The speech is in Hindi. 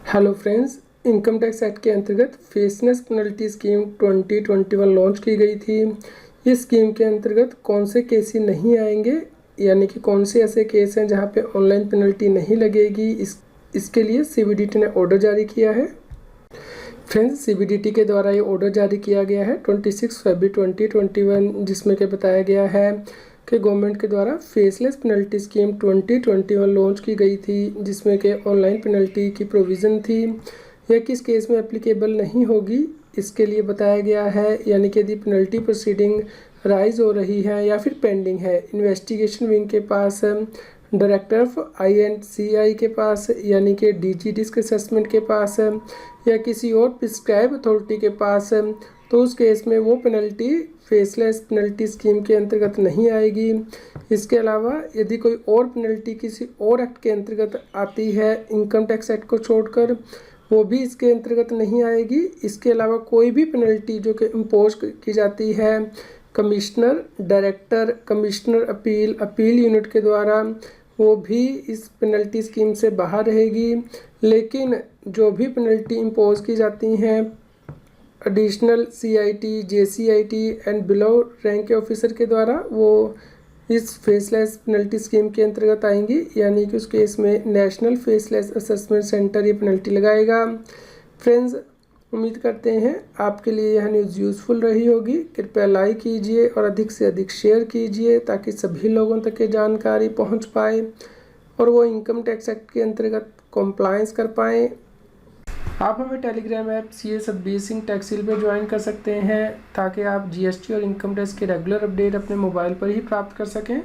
Hello friends, income tax act के अंतर्गत फेसलेस पेनल्टी स्कीम 2021 लॉन्च की गई थी। इस स्कीम के अंतर्गत कौन से केस नहीं आएंगे, यानी कि कौन से ऐसे केस हैं जहां पे ऑनलाइन पेनल्टी नहीं लगेगी, इसके लिए सीबीडीटी ने ऑर्डर जारी किया है। फ्रेंड्स, सीबीडीटी के द्वारा ये ऑर्डर जारी किया गया है 26 फरवरी 2021, जिसमें कि बताया गया है कि गवर्नमेंट के द्वारा फेसलेस पेनल्टी स्कीम 2021 लॉन्च की गई थी, जिसमें कि ऑनलाइन पेनल्टी की प्रोविज़न थी। यह किस केस में एप्लीकेबल नहीं होगी, इसके लिए बताया गया है, यानी कि यदि पेनल्टी प्रोसीडिंग राइज हो रही है या फिर पेंडिंग है इन्वेस्टिगेशन विंग के पास, डायरेक्टर ऑफ INCI के पास यानी कि DG रिस्क असेसमेंट के पास, या किसी और प्रिस्क्राइब अथॉरिटी के पास, तो उस केस में वो पेनल्टी फेसलेस पेनल्टी स्कीम के अंतर्गत नहीं आएगी। इसके अलावा यदि कोई और पेनल्टी किसी और एक्ट के अंतर्गत आती है इनकम टैक्स एक्ट को छोड़कर, वो भी इसके अंतर्गत नहीं आएगी। इसके अलावा कोई भी पेनल्टी जो कि इम्पोज की जाती है commissioner, director, commissioner appeal unit के द्वारा, वो भी इस पेनल्टी स्कीम से बाहर रहेगी। लेकिन जो भी पेनल्टी इम्पोज की जाती हैं additional CIT, JCIT and below rank के ऑफिसर के द्वारा, वो इस फेसलेस पेनल्टी स्कीम के अंतर्गत आएंगी, यानी कि उस केस में नेशनल फेसलेस असेसमेंट सेंटर ये पेनल्टी लगाएगा। फ्रेंड्स, उम्मीद करते हैं आपके लिए यह न्यूज़ यूज़फुल रही होगी। कृपया लाइक कीजिए और अधिक से अधिक शेयर कीजिए ताकि सभी लोगों तक ये जानकारी पहुंच पाए और वो इनकम टैक्स एक्ट के अंतर्गत कॉम्प्लायंस कर पाएँ। आप हमें Telegram app CA Satbir Singh टैक्सील पर ज्वाइन कर सकते हैं ताकि आप GST और इनकम टैक्स के रेगुलर अपडेट अपने मोबाइल पर ही प्राप्त कर सकें।